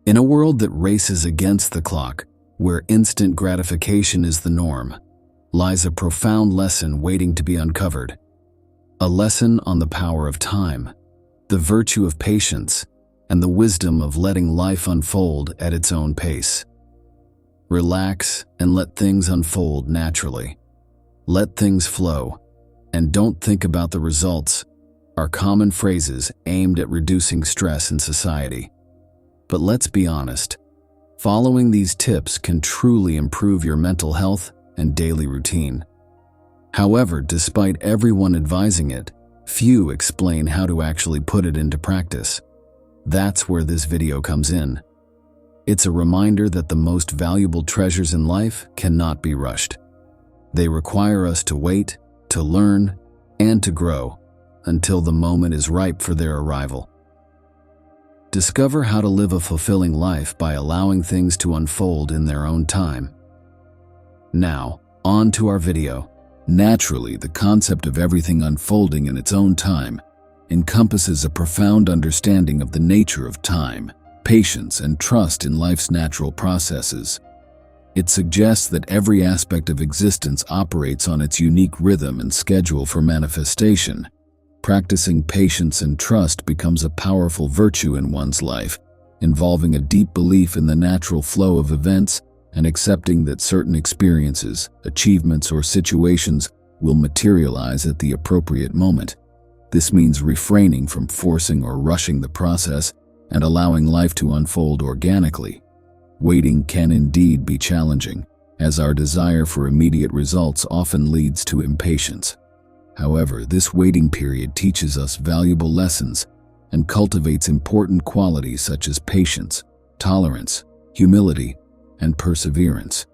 In a world that races against the clock, where instant gratification is the norm, lies a profound lesson waiting to be uncovered. A lesson on the power of time, the virtue of patience, and the wisdom of letting life unfold at its own pace. Relax and let things unfold naturally. Let things flow, and don't think about the results, are common phrases aimed at reducing stress in society. But let's be honest, following these tips can truly improve your mental health and daily routine. However, despite everyone advising it, few explain how to actually put it into practice. That's where this video comes in. It's a reminder that the most valuable treasures in life cannot be rushed. They require us to wait, to learn, and to grow until the moment is ripe for their arrival. Discover how to live a fulfilling life by allowing things to unfold in their own time. Now, on to our video. Naturally, the concept of everything unfolding in its own time encompasses a profound understanding of the nature of time, patience, and trust in life's natural processes. It suggests that every aspect of existence operates on its unique rhythm and schedule for manifestation. Practicing patience and trust becomes a powerful virtue in one's life, involving a deep belief in the natural flow of events and accepting that certain experiences, achievements, or situations will materialize at the appropriate moment. This means refraining from forcing or rushing the process and allowing life to unfold organically. Waiting can indeed be challenging, as our desire for immediate results often leads to impatience. However, this waiting period teaches us valuable lessons and cultivates important qualities such as patience, tolerance, humility, and perseverance.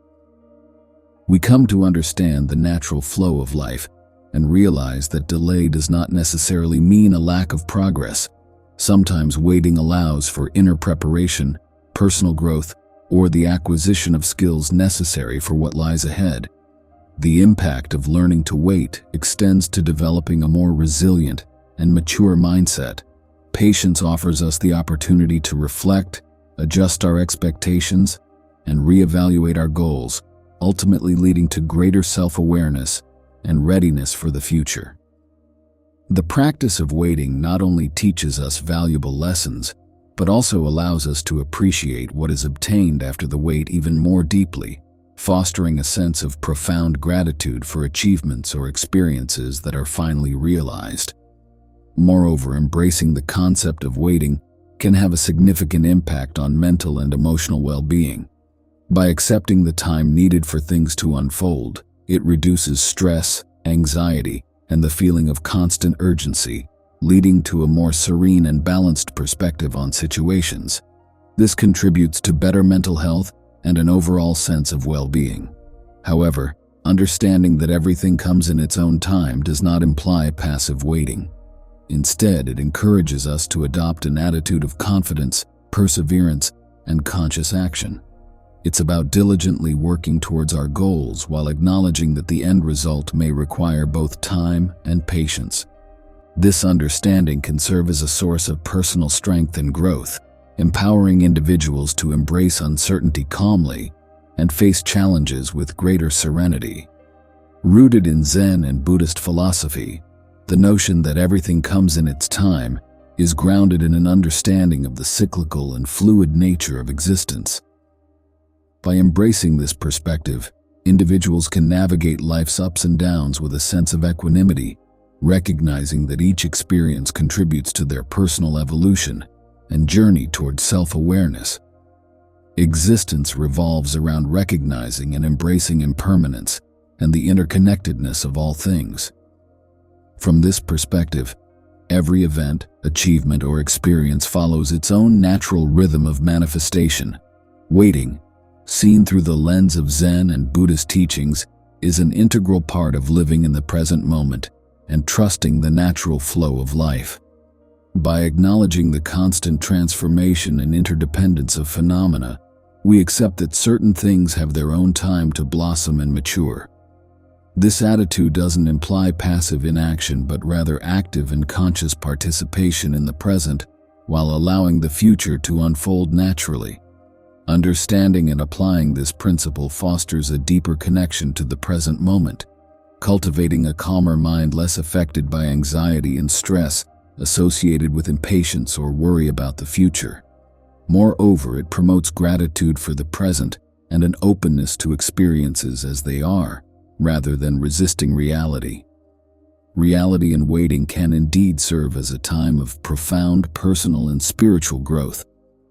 We come to understand the natural flow of life and realize that delay does not necessarily mean a lack of progress. Sometimes waiting allows for inner preparation, personal growth, or the acquisition of skills necessary for what lies ahead. The impact of learning to wait extends to developing a more resilient and mature mindset. Patience offers us the opportunity to reflect, adjust our expectations, and reevaluate our goals, ultimately leading to greater self-awareness and readiness for the future. The practice of waiting not only teaches us valuable lessons, but also allows us to appreciate what is obtained after the wait even more deeply, fostering a sense of profound gratitude for achievements or experiences that are finally realized. Moreover, embracing the concept of waiting can have a significant impact on mental and emotional well-being. By accepting the time needed for things to unfold, it reduces stress, anxiety, and the feeling of constant urgency, leading to a more serene and balanced perspective on situations. This contributes to better mental health and an overall sense of well-being. However, understanding that everything comes in its own time does not imply passive waiting. Instead, it encourages us to adopt an attitude of confidence, perseverance, and conscious action. It's about diligently working towards our goals while acknowledging that the end result may require both time and patience. This understanding can serve as a source of personal strength and growth, empowering individuals to embrace uncertainty calmly and face challenges with greater serenity. Rooted in Zen and Buddhist philosophy, the notion that everything comes in its time is grounded in an understanding of the cyclical and fluid nature of existence. By embracing this perspective, individuals can navigate life's ups and downs with a sense of equanimity, recognizing that each experience contributes to their personal evolution and journey towards self-awareness. Existence revolves around recognizing and embracing impermanence and the interconnectedness of all things. From this perspective, every event, achievement, or experience follows its own natural rhythm of manifestation. Waiting, seen through the lens of Zen and Buddhist teachings, is an integral part of living in the present moment and trusting the natural flow of life. By acknowledging the constant transformation and interdependence of phenomena, we accept that certain things have their own time to blossom and mature. This attitude doesn't imply passive inaction, but rather active and conscious participation in the present, while allowing the future to unfold naturally. Understanding and applying this principle fosters a deeper connection to the present moment, cultivating a calmer mind less affected by anxiety and stress associated with impatience or worry about the future. Moreover, it promotes gratitude for the present and an openness to experiences as they are, rather than resisting reality. Reality and waiting can indeed serve as a time of profound personal and spiritual growth.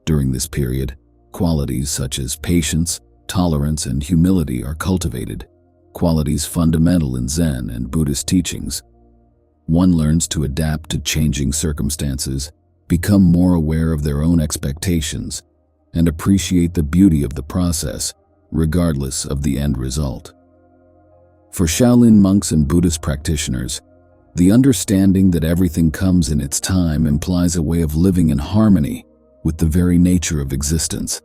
During this period, qualities such as patience, tolerance, and humility are cultivated, qualities fundamental in Zen and Buddhist teachings. One learns to adapt to changing circumstances, become more aware of their own expectations, and appreciate the beauty of the process, regardless of the end result. For Shaolin monks and Buddhist practitioners, the understanding that everything comes in its time implies a way of living in harmony with the very nature of existence.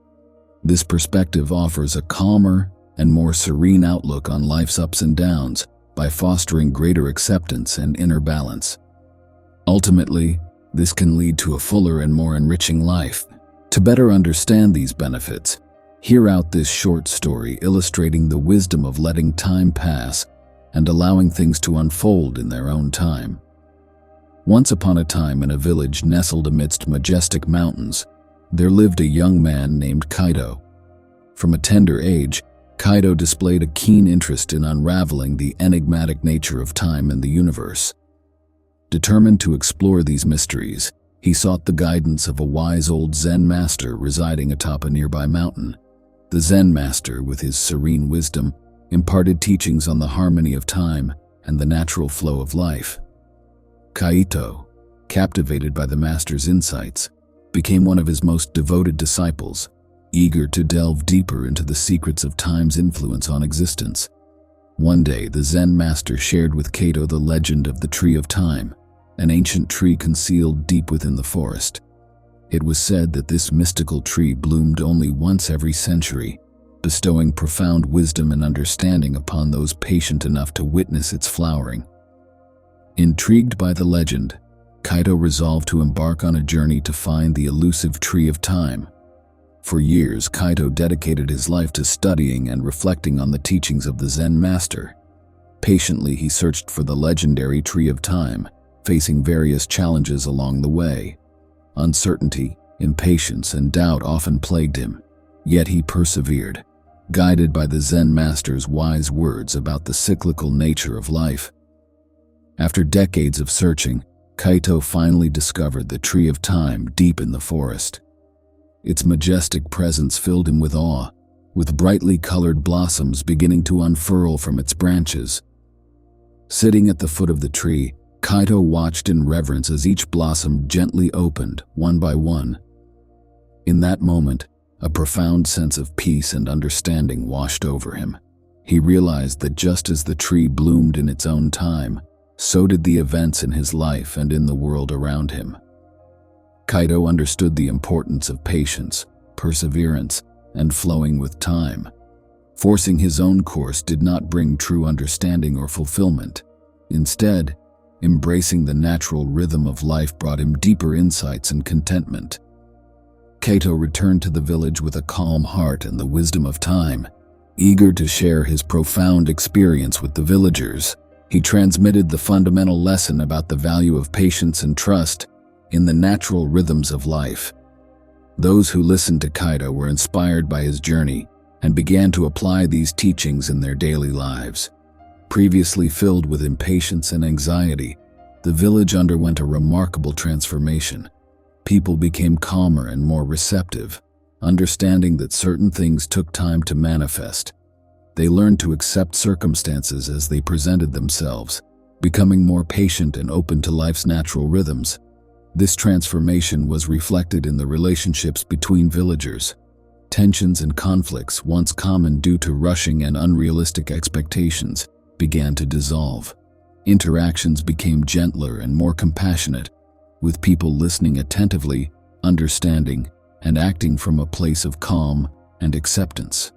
This perspective offers a calmer and more serene outlook on life's ups and downs by fostering greater acceptance and inner balance. Ultimately, this can lead to a fuller and more enriching life. To better understand these benefits, hear out this short story illustrating the wisdom of letting time pass and allowing things to unfold in their own time. Once upon a time, in a village nestled amidst majestic mountains, there lived a young man named Kaido. From a tender age, Kaido displayed a keen interest in unraveling the enigmatic nature of time and the universe. Determined to explore these mysteries, he sought the guidance of a wise old Zen master residing atop a nearby mountain. The Zen master, with his serene wisdom, imparted teachings on the harmony of time and the natural flow of life. Kaido, captivated by the master's insights, became one of his most devoted disciples, eager to delve deeper into the secrets of time's influence on existence. One day, the Zen master shared with Kaido the legend of the Tree of Time, an ancient tree concealed deep within the forest. It was said that this mystical tree bloomed only once every century, bestowing profound wisdom and understanding upon those patient enough to witness its flowering. Intrigued by the legend, Kaido resolved to embark on a journey to find the elusive Tree of Time. For years, Kaido dedicated his life to studying and reflecting on the teachings of the Zen master. Patiently, he searched for the legendary Tree of Time, facing various challenges along the way. Uncertainty, impatience, and doubt often plagued him, yet he persevered, guided by the Zen master's wise words about the cyclical nature of life. After decades of searching, Kaido finally discovered the Tree of Time deep in the forest. Its majestic presence filled him with awe, with brightly colored blossoms beginning to unfurl from its branches. Sitting at the foot of the tree, Kaido watched in reverence as each blossom gently opened, one by one. In that moment, a profound sense of peace and understanding washed over him. He realized that just as the tree bloomed in its own time, so did the events in his life and in the world around him. Kaido understood the importance of patience, perseverance, and flowing with time. Forcing his own course did not bring true understanding or fulfillment. Instead, embracing the natural rhythm of life brought him deeper insights and contentment. Kaido returned to the village with a calm heart and the wisdom of time. Eager to share his profound experience with the villagers, he transmitted the fundamental lesson about the value of patience and trust in the natural rhythms of life. Those who listened to Kaido were inspired by his journey and began to apply these teachings in their daily lives. Previously filled with impatience and anxiety, the village underwent a remarkable transformation. People became calmer and more receptive, understanding that certain things took time to manifest. They learned to accept circumstances as they presented themselves, becoming more patient and open to life's natural rhythms. This transformation was reflected in the relationships between villagers. Tensions and conflicts, once common due to rushing and unrealistic expectations, began to dissolve. Interactions became gentler and more compassionate, with people listening attentively, understanding, and acting from a place of calm and acceptance.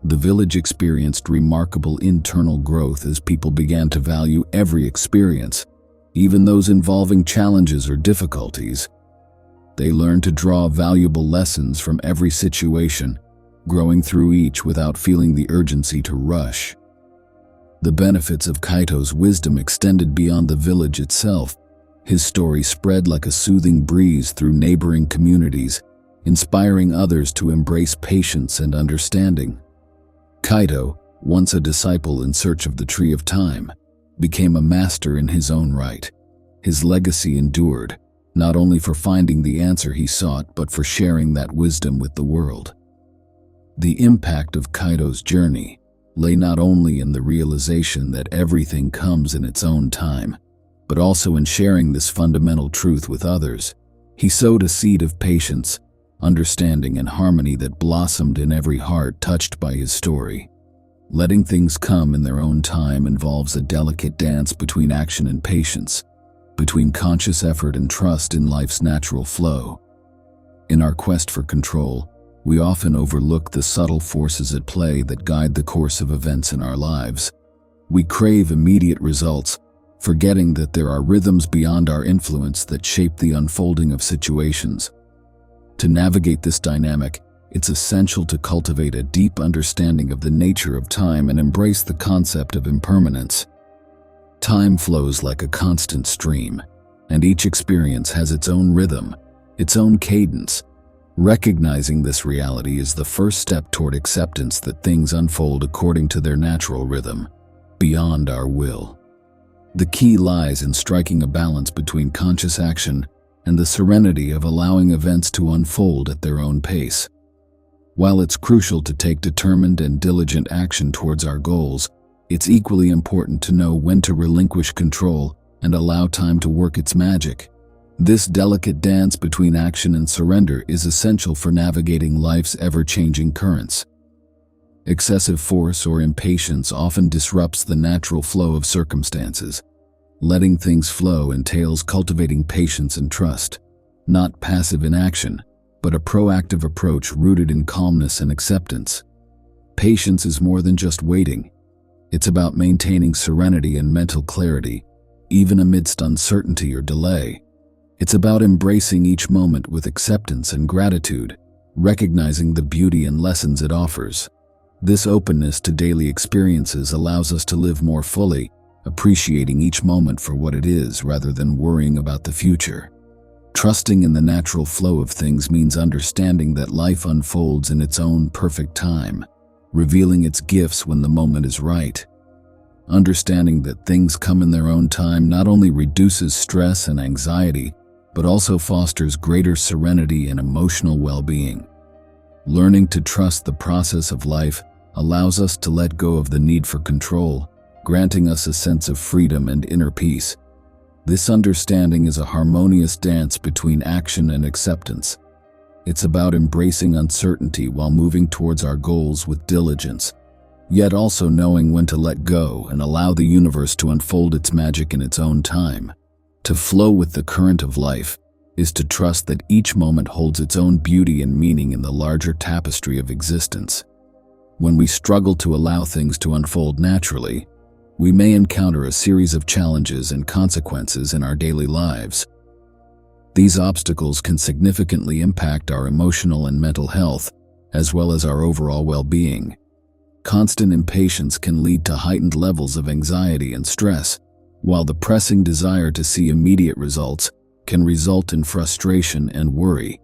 The village experienced remarkable internal growth as people began to value every experience, even those involving challenges or difficulties. They learn to draw valuable lessons from every situation, growing through each without feeling the urgency to rush. The benefits of Kaido's wisdom extended beyond the village itself. His story spread like a soothing breeze through neighboring communities, inspiring others to embrace patience and understanding. Kaido, once a disciple in search of the Tree of Time, became a master in his own right. His legacy endured, not only for finding the answer he sought, but for sharing that wisdom with the world. The impact of Kaido's journey lay not only in the realization that everything comes in its own time, but also in sharing this fundamental truth with others. He sowed a seed of patience, understanding, and harmony that blossomed in every heart touched by his story. Letting things come in their own time involves a delicate dance between action and patience, between conscious effort and trust in life's natural flow. In our quest for control, we often overlook the subtle forces at play that guide the course of events in our lives. We crave immediate results, forgetting that there are rhythms beyond our influence that shape the unfolding of situations. To navigate this dynamic, it's essential to cultivate a deep understanding of the nature of time and embrace the concept of impermanence. Time flows like a constant stream, and each experience has its own rhythm, its own cadence. Recognizing this reality is the first step toward acceptance that things unfold according to their natural rhythm, beyond our will. The key lies in striking a balance between conscious action and the serenity of allowing events to unfold at their own pace. While it's crucial to take determined and diligent action towards our goals, it's equally important to know when to relinquish control and allow time to work its magic. This delicate dance between action and surrender is essential for navigating life's ever-changing currents. Excessive force or impatience often disrupts the natural flow of circumstances. Letting things flow entails cultivating patience and trust, not passive inaction, but a proactive approach rooted in calmness and acceptance. Patience is more than just waiting. It's about maintaining serenity and mental clarity, even amidst uncertainty or delay. It's about embracing each moment with acceptance and gratitude, recognizing the beauty and lessons it offers. This openness to daily experiences allows us to live more fully, appreciating each moment for what it is rather than worrying about the future. Trusting in the natural flow of things means understanding that life unfolds in its own perfect time, revealing its gifts when the moment is right. Understanding that things come in their own time not only reduces stress and anxiety, but also fosters greater serenity and emotional well-being. Learning to trust the process of life allows us to let go of the need for control, granting us a sense of freedom and inner peace. This understanding is a harmonious dance between action and acceptance. It's about embracing uncertainty while moving towards our goals with diligence, yet also knowing when to let go and allow the universe to unfold its magic in its own time. To flow with the current of life is to trust that each moment holds its own beauty and meaning in the larger tapestry of existence. When we struggle to allow things to unfold naturally, we may encounter a series of challenges and consequences in our daily lives. These obstacles can significantly impact our emotional and mental health, as well as our overall well-being. Constant impatience can lead to heightened levels of anxiety and stress, while the pressing desire to see immediate results can result in frustration and worry.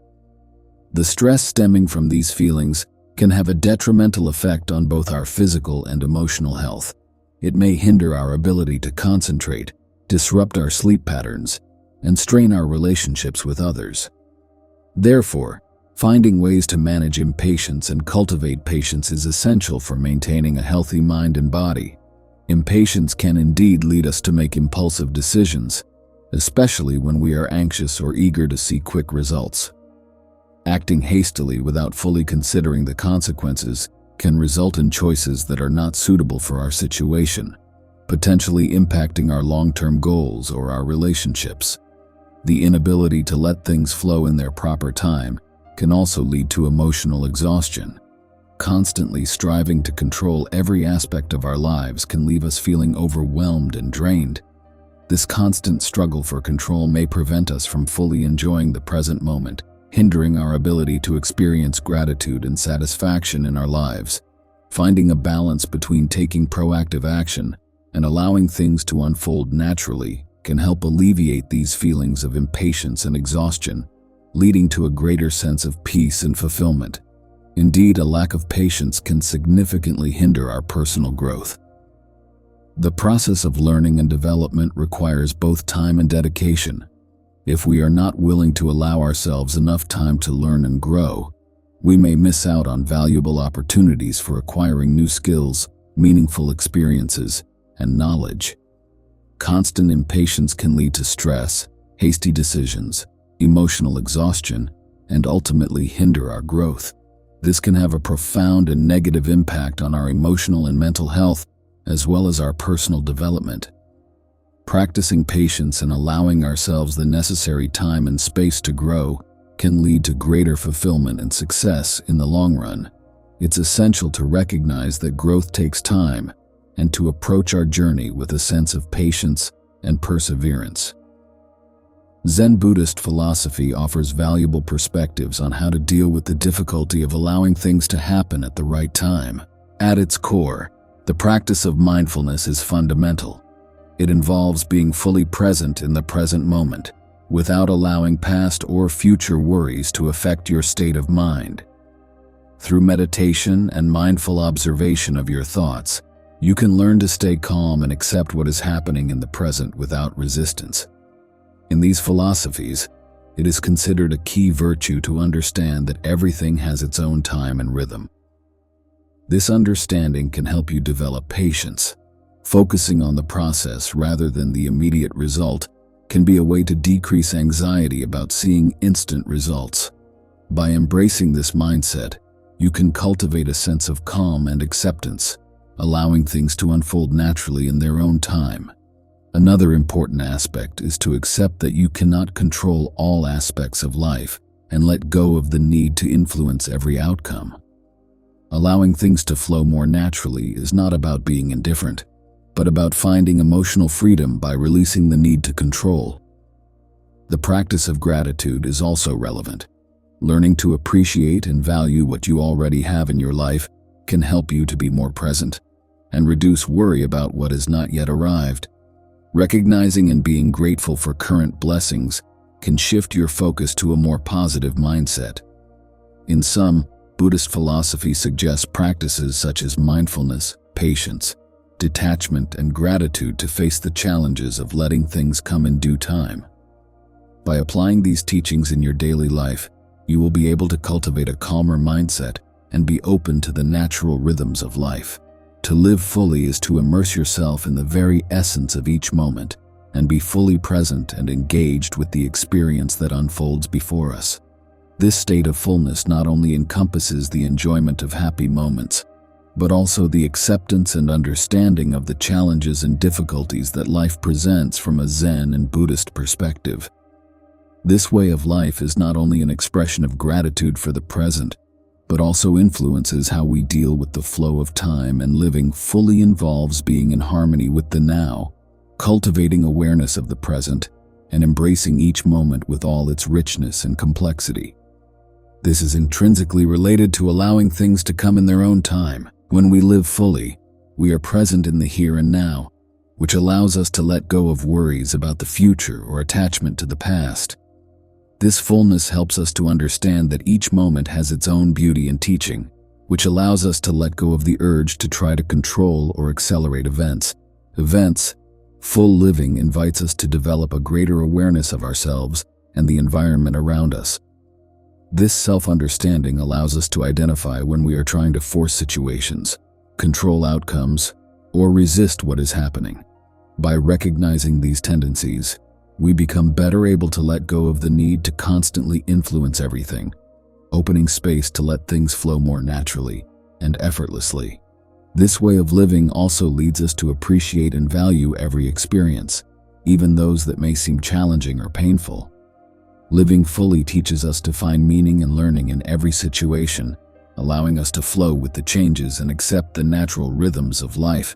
The stress stemming from these feelings can have a detrimental effect on both our physical and emotional health. It may hinder our ability to concentrate, disrupt our sleep patterns, and strain our relationships with others. Therefore, finding ways to manage impatience and cultivate patience is essential for maintaining a healthy mind and body. Impatience can indeed lead us to make impulsive decisions, especially when we are anxious or eager to see quick results. Acting hastily without fully considering the consequences can result in choices that are not suitable for our situation, potentially impacting our long-term goals or our relationships. The inability to let things flow in their proper time can also lead to emotional exhaustion. Constantly striving to control every aspect of our lives can leave us feeling overwhelmed and drained. This constant struggle for control may prevent us from fully enjoying the present moment, hindering our ability to experience gratitude and satisfaction in our lives. Finding a balance between taking proactive action and allowing things to unfold naturally can help alleviate these feelings of impatience and exhaustion, leading to a greater sense of peace and fulfillment. Indeed, a lack of patience can significantly hinder our personal growth. The process of learning and development requires both time and dedication. If we are not willing to allow ourselves enough time to learn and grow, we may miss out on valuable opportunities for acquiring new skills, meaningful experiences, and knowledge. Constant impatience can lead to stress, hasty decisions, emotional exhaustion, and ultimately hinder our growth. This can have a profound and negative impact on our emotional and mental health, as well as our personal development. Practicing patience and allowing ourselves the necessary time and space to grow can lead to greater fulfillment and success in the long run. It's essential to recognize that growth takes time and to approach our journey with a sense of patience and perseverance. Zen Buddhist philosophy offers valuable perspectives on how to deal with the difficulty of allowing things to happen at the right time. At its core, the practice of mindfulness is fundamental. It involves being fully present in the present moment, without allowing past or future worries to affect your state of mind. Through meditation and mindful observation of your thoughts, you can learn to stay calm and accept what is happening in the present without resistance. In these philosophies, it is considered a key virtue to understand that everything has its own time and rhythm. This understanding can help you develop patience. Focusing on the process rather than the immediate result can be a way to decrease anxiety about seeing instant results. By embracing this mindset, you can cultivate a sense of calm and acceptance, allowing things to unfold naturally in their own time. Another important aspect is to accept that you cannot control all aspects of life and let go of the need to influence every outcome. Allowing things to flow more naturally is not about being indifferent, but about finding emotional freedom by releasing the need to control. The practice of gratitude is also relevant. Learning to appreciate and value what you already have in your life can help you to be more present and reduce worry about what has not yet arrived. Recognizing and being grateful for current blessings can shift your focus to a more positive mindset. In sum, Buddhist philosophy suggests practices such as mindfulness, patience, detachment, and gratitude to face the challenges of letting things come in due time. By applying these teachings in your daily life, you will be able to cultivate a calmer mindset and be open to the natural rhythms of life. To live fully is to immerse yourself in the very essence of each moment and be fully present and engaged with the experience that unfolds before us. This state of fullness not only encompasses the enjoyment of happy moments, but also the acceptance and understanding of the challenges and difficulties that life presents from a Zen and Buddhist perspective. This way of life is not only an expression of gratitude for the present, but also influences how we deal with the flow of time, and living fully involves being in harmony with the now, cultivating awareness of the present, and embracing each moment with all its richness and complexity. This is intrinsically related to allowing things to come in their own time. When we live fully, we are present in the here and now, which allows us to let go of worries about the future or attachment to the past. This fullness helps us to understand that each moment has its own beauty and teaching, which allows us to let go of the urge to try to control or accelerate events. Full living invites us to develop a greater awareness of ourselves and the environment around us. This self-understanding allows us to identify when we are trying to force situations, control outcomes, or resist what is happening. By recognizing these tendencies, we become better able to let go of the need to constantly influence everything, opening space to let things flow more naturally and effortlessly. This way of living also leads us to appreciate and value every experience, even those that may seem challenging or painful. Living fully teaches us to find meaning and learning in every situation, allowing us to flow with the changes and accept the natural rhythms of life.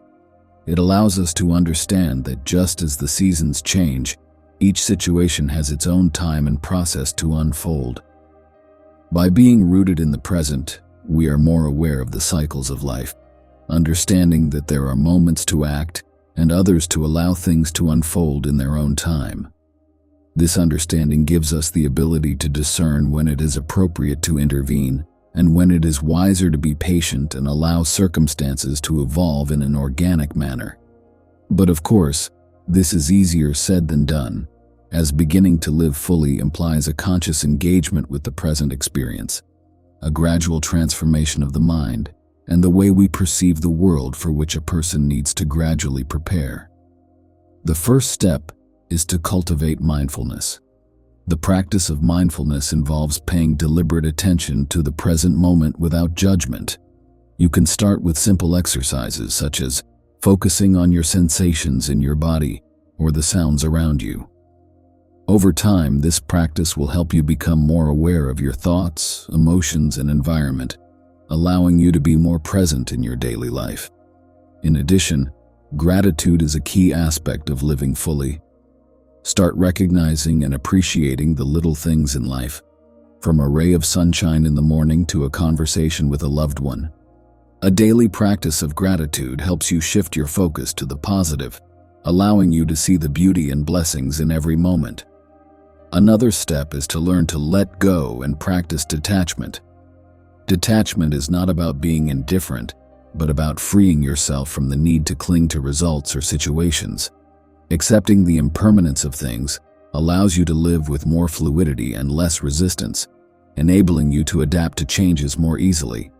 It allows us to understand that just as the seasons change, each situation has its own time and process to unfold. By being rooted in the present, we are more aware of the cycles of life, understanding that there are moments to act and others to allow things to unfold in their own time. This understanding gives us the ability to discern when it is appropriate to intervene and when it is wiser to be patient and allow circumstances to evolve in an organic manner. But of course, this is easier said than done, as beginning to live fully implies a conscious engagement with the present experience, a gradual transformation of the mind, and the way we perceive the world for which a person needs to gradually prepare. The first step is to cultivate mindfulness. The practice of mindfulness involves paying deliberate attention to the present moment without judgment. You can start with simple exercises such as focusing on your sensations in your body or the sounds around you. Over time, this practice will help you become more aware of your thoughts, emotions, and environment, allowing you to be more present in your daily life. In addition, gratitude is a key aspect of living fully. Start recognizing and appreciating the little things in life, from a ray of sunshine in the morning to a conversation with a loved one. A daily practice of gratitude helps you shift your focus to the positive, allowing you to see the beauty and blessings in every moment. Another step is to learn to let go and practice detachment. Detachment is not about being indifferent, but about freeing yourself from the need to cling to results or situations. Accepting the impermanence of things allows you to live with more fluidity and less resistance, enabling you to adapt to changes more easily.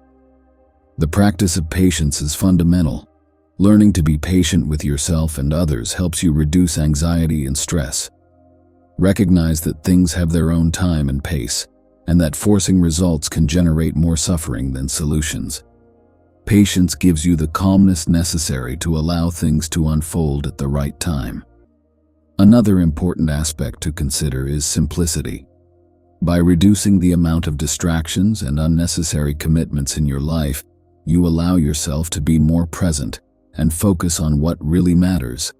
The practice of patience is fundamental. Learning to be patient with yourself and others helps you reduce anxiety and stress. Recognize that things have their own time and pace, and that forcing results can generate more suffering than solutions. Patience gives you the calmness necessary to allow things to unfold at the right time. Another important aspect to consider is simplicity. By reducing the amount of distractions and unnecessary commitments in your life, you allow yourself to be more present and focus on what really matters.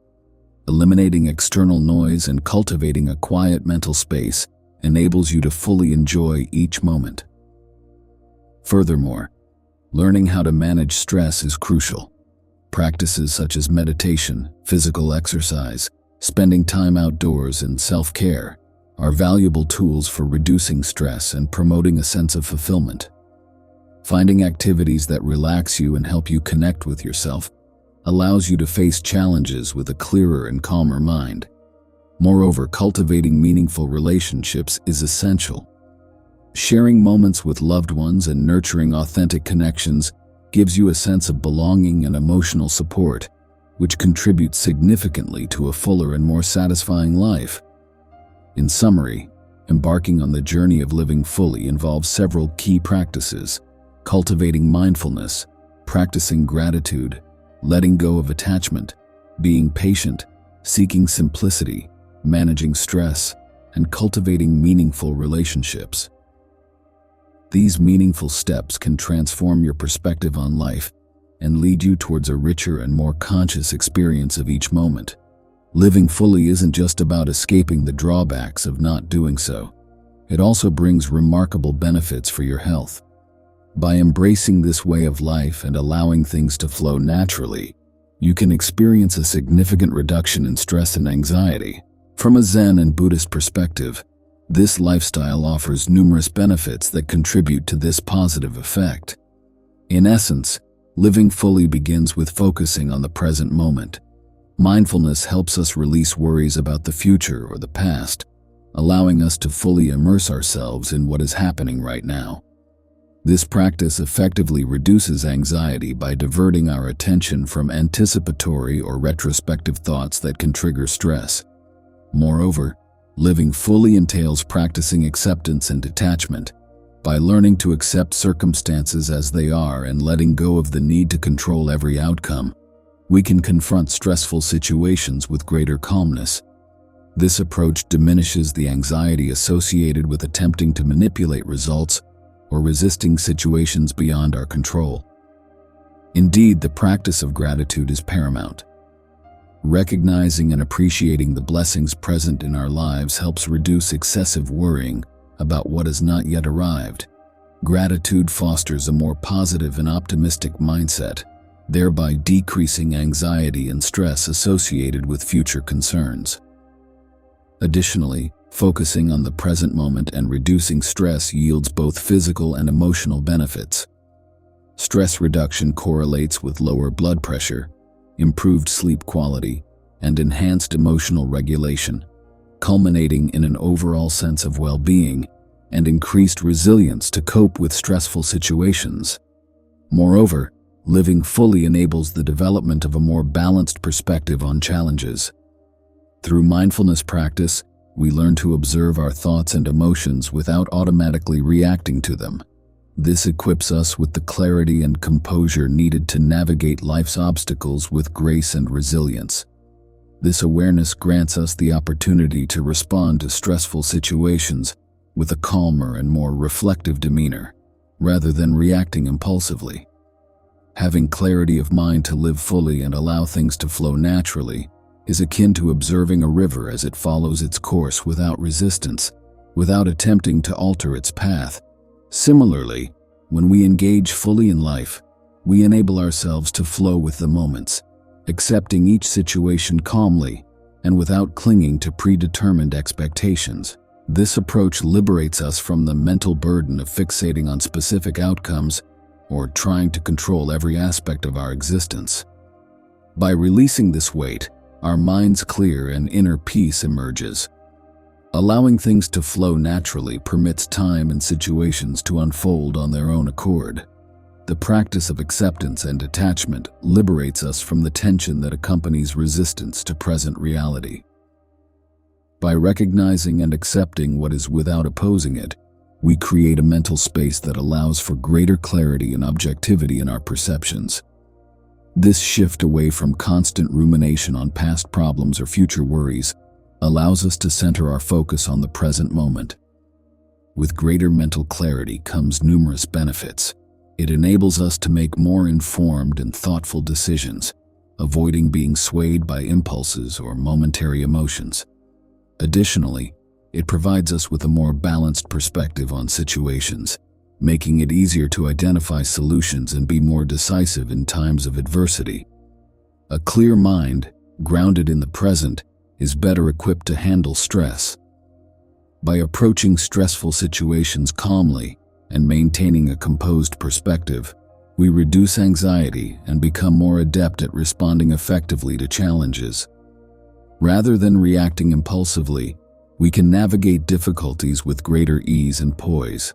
Eliminating external noise and cultivating a quiet mental space enables you to fully enjoy each moment. Furthermore, learning how to manage stress is crucial. Practices such as meditation, physical exercise, spending time outdoors, and self-care are valuable tools for reducing stress and promoting a sense of fulfillment. Finding activities that relax you and help you connect with yourself allows you to face challenges with a clearer and calmer mind. Moreover, cultivating meaningful relationships is essential. Sharing moments with loved ones and nurturing authentic connections gives you a sense of belonging and emotional support, which contributes significantly to a fuller and more satisfying life. In summary, embarking on the journey of living fully involves several key practices: cultivating mindfulness, practicing gratitude, letting go of attachment, being patient, seeking simplicity, managing stress, and cultivating meaningful relationships. These meaningful steps can transform your perspective on life and lead you towards a richer and more conscious experience of each moment. Living fully isn't just about escaping the drawbacks of not doing so. It also brings remarkable benefits for your health. By embracing this way of life and allowing things to flow naturally, you can experience a significant reduction in stress and anxiety. From a Zen and Buddhist perspective, this lifestyle offers numerous benefits that contribute to this positive effect. In essence, living fully begins with focusing on the present moment. Mindfulness helps us release worries about the future or the past, allowing us to fully immerse ourselves in what is happening right now. This practice effectively reduces anxiety by diverting our attention from anticipatory or retrospective thoughts that can trigger stress. Moreover, living fully entails practicing acceptance and detachment. By learning to accept circumstances as they are and letting go of the need to control every outcome, we can confront stressful situations with greater calmness. This approach diminishes the anxiety associated with attempting to manipulate results or resisting situations beyond our control. Indeed, the practice of gratitude is paramount. Recognizing and appreciating the blessings present in our lives helps reduce excessive worrying about what has not yet arrived. Gratitude fosters a more positive and optimistic mindset, thereby decreasing anxiety and stress associated with future concerns. Additionally, focusing on the present moment and reducing stress yields both physical and emotional benefits. Stress reduction correlates with lower blood pressure, improved sleep quality, and enhanced emotional regulation, culminating in an overall sense of well-being and increased resilience to cope with stressful situations. Moreover, living fully enables the development of a more balanced perspective on challenges. Through mindfulness practice, we learn to observe our thoughts and emotions without automatically reacting to them. This equips us with the clarity and composure needed to navigate life's obstacles with grace and resilience. This awareness grants us the opportunity to respond to stressful situations with a calmer and more reflective demeanor, rather than reacting impulsively. Having clarity of mind to live fully and allow things to flow naturally is akin to observing a river as it follows its course without resistance, without attempting to alter its path. Similarly, when we engage fully in life, we enable ourselves to flow with the moments, accepting each situation calmly and without clinging to predetermined expectations. This approach liberates us from the mental burden of fixating on specific outcomes or trying to control every aspect of our existence. By releasing this weight, our minds clear and inner peace emerges. Allowing things to flow naturally permits time and situations to unfold on their own accord. The practice of acceptance and detachment liberates us from the tension that accompanies resistance to present reality. By recognizing and accepting what is without opposing it, we create a mental space that allows for greater clarity and objectivity in our perceptions. This shift away from constant rumination on past problems or future worries allows us to center our focus on the present moment. With greater mental clarity comes numerous benefits. It enables us to make more informed and thoughtful decisions, avoiding being swayed by impulses or momentary emotions. Additionally, it provides us with a more balanced perspective on situations, making it easier to identify solutions and be more decisive in times of adversity. A clear mind, grounded in the present, is better equipped to handle stress. By approaching stressful situations calmly and maintaining a composed perspective, we reduce anxiety and become more adept at responding effectively to challenges. Rather than reacting impulsively, we can navigate difficulties with greater ease and poise.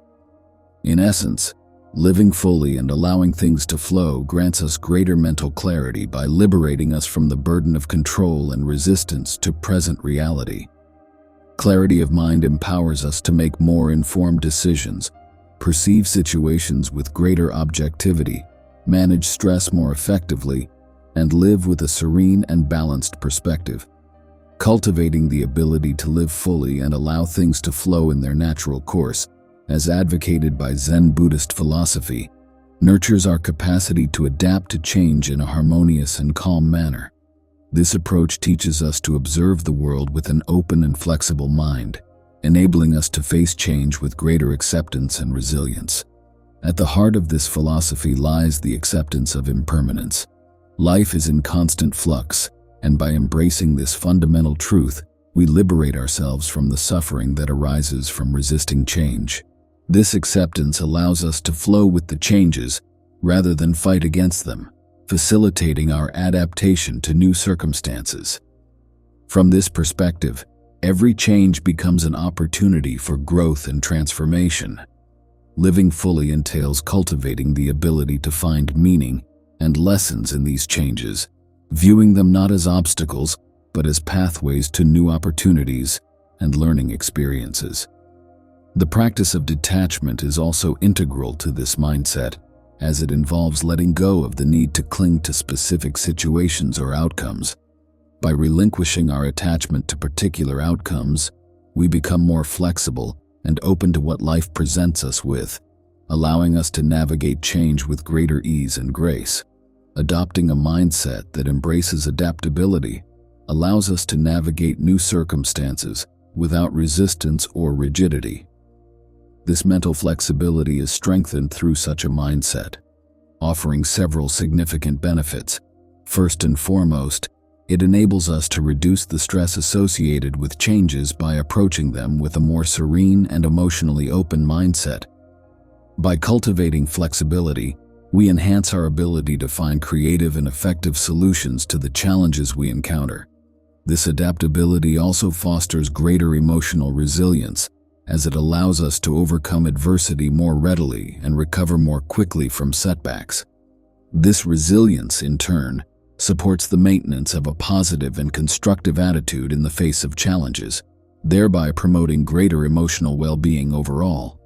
In essence, living fully and allowing things to flow grants us greater mental clarity by liberating us from the burden of control and resistance to present reality. Clarity of mind empowers us to make more informed decisions, perceive situations with greater objectivity, manage stress more effectively, and live with a serene and balanced perspective. Cultivating the ability to live fully and allow things to flow in their natural course, as advocated by Zen Buddhist philosophy, nurtures our capacity to adapt to change in a harmonious and calm manner. This approach teaches us to observe the world with an open and flexible mind, enabling us to face change with greater acceptance and resilience. At the heart of this philosophy lies the acceptance of impermanence. Life is in constant flux, and by embracing this fundamental truth, we liberate ourselves from the suffering that arises from resisting change. This acceptance allows us to flow with the changes rather than fight against them, facilitating our adaptation to new circumstances. From this perspective, every change becomes an opportunity for growth and transformation. Living fully entails cultivating the ability to find meaning and lessons in these changes, viewing them not as obstacles, but as pathways to new opportunities and learning experiences. The practice of detachment is also integral to this mindset, as it involves letting go of the need to cling to specific situations or outcomes. By relinquishing our attachment to particular outcomes, we become more flexible and open to what life presents us with, allowing us to navigate change with greater ease and grace. Adopting a mindset that embraces adaptability allows us to navigate new circumstances without resistance or rigidity. This mental flexibility is strengthened through such a mindset, offering several significant benefits. First and foremost, it enables us to reduce the stress associated with changes by approaching them with a more serene and emotionally open mindset. By cultivating flexibility, we enhance our ability to find creative and effective solutions to the challenges we encounter. This adaptability also fosters greater emotional resilience, as it allows us to overcome adversity more readily and recover more quickly from setbacks. This resilience, in turn, supports the maintenance of a positive and constructive attitude in the face of challenges, thereby promoting greater emotional well-being overall.